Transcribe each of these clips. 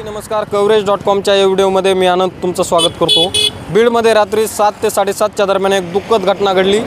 नमस्कार, कवरेज.com या व्हिडिओमध्ये मी आनंद तुमचं स्वागत करतो। बीडमध्ये रात्री 7 ते 7:30च्या दरम्यान एक दुःखद घटना घडली।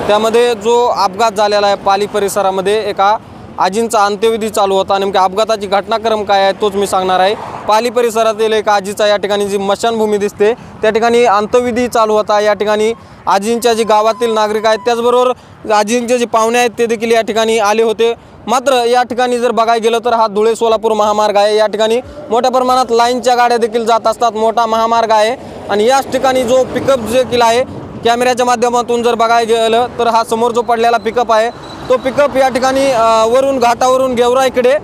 त्यामध्ये जो अपघात झालेला आहे पाली परिसरामध्ये एका आजींचा अंत्यविधी चालू होता। नेमका अपघाताची घटनाक्रम काय आहे तोच मी सांगणार आहे। पाली परिसरातील एक आजीचा या ठिकाणी जी मशानभूमी दिसते त्या ठिकाणी अंत्यविधी चालू होता। या ठिकाणी आजींच्या जी गावातील नागरिक आहेत त्याचबरोबर आजींचे जे पाहुणे आहेत ते देखील या ठिकाणी आले होते। मात्र या ठिकाणी जर बघायला गेलं तर हा धुळे सोलापूर महामार्ग आहे। या ठिकाणी मोठ्या प्रमाणात लाईनच्या गाड्या देखील जात असतात, मोठा महामार्ग आहे आणि याच ठिकाणी जो पिकअप देखील आहे कॅमेऱ्याच्या माध्यमातून जर बघायला गेलं तर हा समोर जो पडलेला पिकअप आहे तो पिकअप या ठिकाणी वरून घाटावरून गेवराईकडे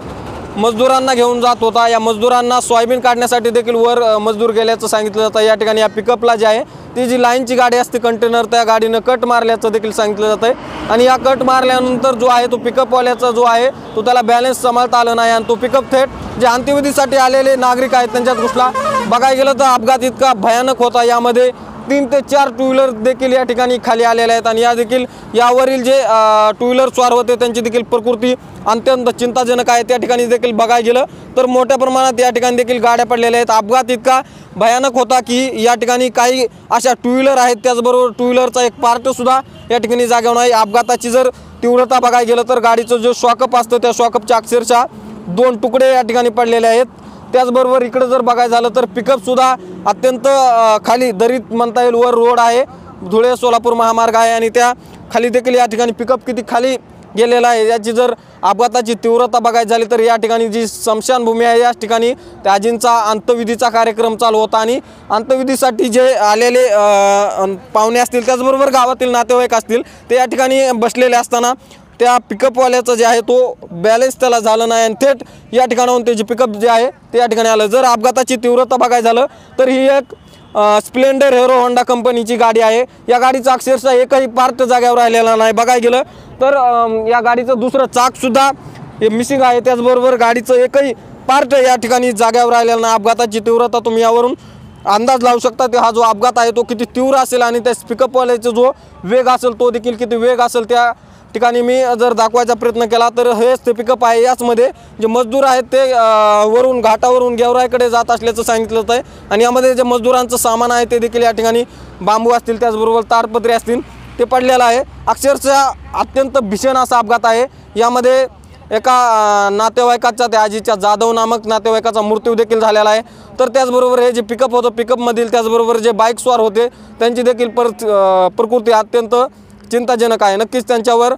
मजदूरांना घेऊन जात होता। या मजदूरांना सोयाबीन काढण्यासाठी देखील वर मजदूर गेल्याचं सांगितलं जातं। या ठिकाणी या पिकअपला जे आहे ती जी लाईनची गाडी असते कंटेनर त्या गाडीनं कट मारल्याचं देखील सांगितलं जातं आहे आणि या कट मारल्यानंतर जो आहे तो पिकअपवाल्याचा जो आहे तो त्याला बॅलन्स सांभाळता आलं नाही आणि तो पिकअप थेट जे अंत्यविधीसाठी आलेले नागरिक आहेत त्यांच्यात घुसला। बघायला गेलं तर अपघात इतका भयानक होता, यामध्ये 3 ते 4 टू व्हीलर देखील या ठिकाणी खाली आलेले आहेत आणि या देखील यावरील जे टू व्हीलर स्वार होते त्यांची देखील प्रकृती अत्यंत चिंताजनक आहे। त्या ठिकाणी देखील बघायला गेलं तर मोठ्या प्रमाणात या ठिकाणी देखील गाड्या पडलेल्या आहेत। अपघात इतका भयानक होता की या ठिकाणी काही अशा टू व्हीलर आहेत त्याचबरोबर टू व्हीलरचा एक पार्ट सुद्धा या ठिकाणी जागेवर नाही। अपघाताची जर तीव्रता बघायला गेलं तर गाडीचं जो शॉकअप असतं त्या शॉकअपच्या अक्षरशः 2 तुकडे या ठिकाणी पडलेले आहेत। त्याचबरोबर इकडे जर बघायचं झालं तर पिकअप सुद्धा अत्यंत खाली दरीत म्हणता येईल, वर रोड आहे, धुळे सोलापूर महामार्ग आहे आणि त्या खाली देखील या ठिकाणी पिकअप किती खाली गेलेला आहे याची जर अपघाताची तीव्रता बघायची झाली तर या ठिकाणी जी स्मशानभूमी आहे याच ठिकाणी त्या आजींचा अंत्यविधीचा कार्यक्रम चालू होता आणि अंत्यविधीसाठी जे आलेले पाहुणे असतील त्याचबरोबर गावातील नातेवाईक असतील ते या ठिकाणी बसलेले असताना त्या पिकअपवाल्याचं जे आहे तो बॅलन्स त्याला झालं नाही आणि थेट या ठिकाणाहून ते जे पिकअप जे आहे ते या ठिकाणी आलं। जर अपघाताची तीव्रता बघायचं झालं तर ही एक स्प्लेंडर हिरो होंडा कंपनीची गाडी आहे। या गाडीचा अक्षरशः एकही पार्ट जागेवर राहिलेला नाही। बघायला गेलं तर या गाडीचं दुसरं चाकसुद्धा हे मिसिंग आहे, त्याचबरोबर गाडीचं एकही पार्ट या ठिकाणी जागेवर राहिलेला नाही। अपघाताची तीव्रता तुम्ही यावरून अंदाज लावू शकता की हा जो अपघात आहे तो किती तीव्र असेल आणि त्या पिकअपवाल्याचा जो वेग असेल तो देखील किती वेग असेल। त्या ठिकाणी मी जर दाखवायचा प्रयत्न केला तर हेच ते पिकअप आहे। याचमध्ये जे मजदूर आहेत ते वरून घाटावरून गेवराईकडे जात असल्याचं सांगितलं जातं आहे आणि यामध्ये जे मजदूरांचं सामान आहे ते देखील या ठिकाणी बांबू असतील त्याचबरोबर ताडपत्री असतील ते पडलेलं आहे। अक्षरशः अत्यंत भीषण असा अपघात आहे। यामध्ये एका नातेवाईकाचा त्या आजीच्या जाधव नामक नातेवाईकाचा मृत्यू देखील झालेला आहे। तर त्याचबरोबर हे जे पिकअप होतं पिकअपमधील त्याचबरोबर जे बाईक स्वार होते त्यांची देखील प्रकृती अत्यंत चिंताजनक आहे। नक्कीच त्यांच्यावर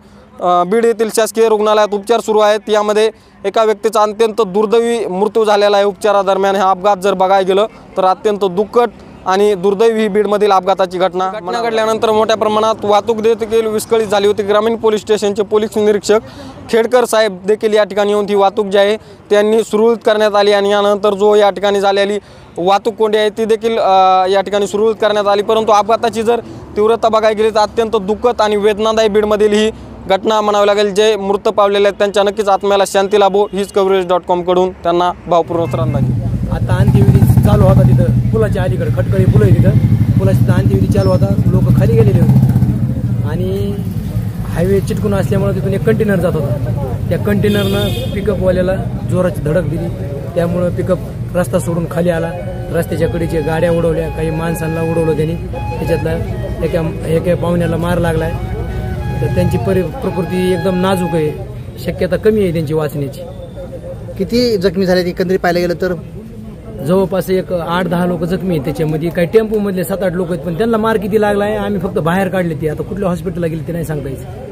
बीड येथील शासकीय रुग्णालयात उपचार सुरू आहेत। यामध्ये एका व्यक्तीचा अत्यंत दुर्दैवी मृत्यू झालेला आहे उपचारादरम्यान। हा अपघात जर बघायला गेलं तर अत्यंत दुःखद आणि दुर्दैवी ही बीडमधील अपघाताची घटना घडल्यानंतर मोठ्या प्रमाणात वाहतूक देखील विस्कळीत झाली होती। ग्रामीण पोलीस स्टेशनचे पोलीस निरीक्षक खेडकर साहेब देखील या ठिकाणी येऊन ती वाहतूक जी आहे त्यांनी सुरळीत करण्यात आली आणि यानंतर जो या ठिकाणी झालेली वाहतूक कोंडी आहे ती देखील या ठिकाणी सुरळीत करण्यात आली। परंतु अपघाताची जर तीव्रता बघायला गेली तर अत्यंत दुःखद आणि वेदनादायी बीडमधील ही घटना म्हणावी लागेल। जे मृत पावलेले आहेत त्यांच्या नक्कीच आत्म्याला शांती लाभो हीच कवरेज.com कडून त्यांना भावपूर्ण श्रद्धांजली। आता अंत्यविधी चालू होता तिथं पुलाच्या अलीकडे खटकळी पुल आहे तिथं पुलाची अंत्यविधी चालू होता। लोक खाली गेलेले होते आणि हायवे चिटकून असल्यामुळे तिथून एक कंटेनर जात होता। त्या कंटेनरनं पिकअपवाल्याला जोराची धडक दिली, त्यामुळं पिकअप रस्ता सोडून खाली आला। रस्त्याच्या कडेच्या गाड्या उडवल्या, काही माणसांना उडवलं त्यांनी, त्याच्यातला एका पाहुण्याला मार लागलाय। तर त्यांची प्रकृती एकदम नाजूक आहे, शक्यता कमी आहे त्यांची वाचण्याची। किती जखमी झाले एकंदरीत पाहायला गेलं तर जवळपास एक 8-10 लोक जखमी आहेत। त्याच्यामध्ये काही टेम्पो मधले 7-8 लोक आहेत, पण त्यांना मार किती लागलाय आम्ही फक्त बाहेर काढले ते, आता कुठल्या हॉस्पिटलला गेले ते नाही सांगता यायचं।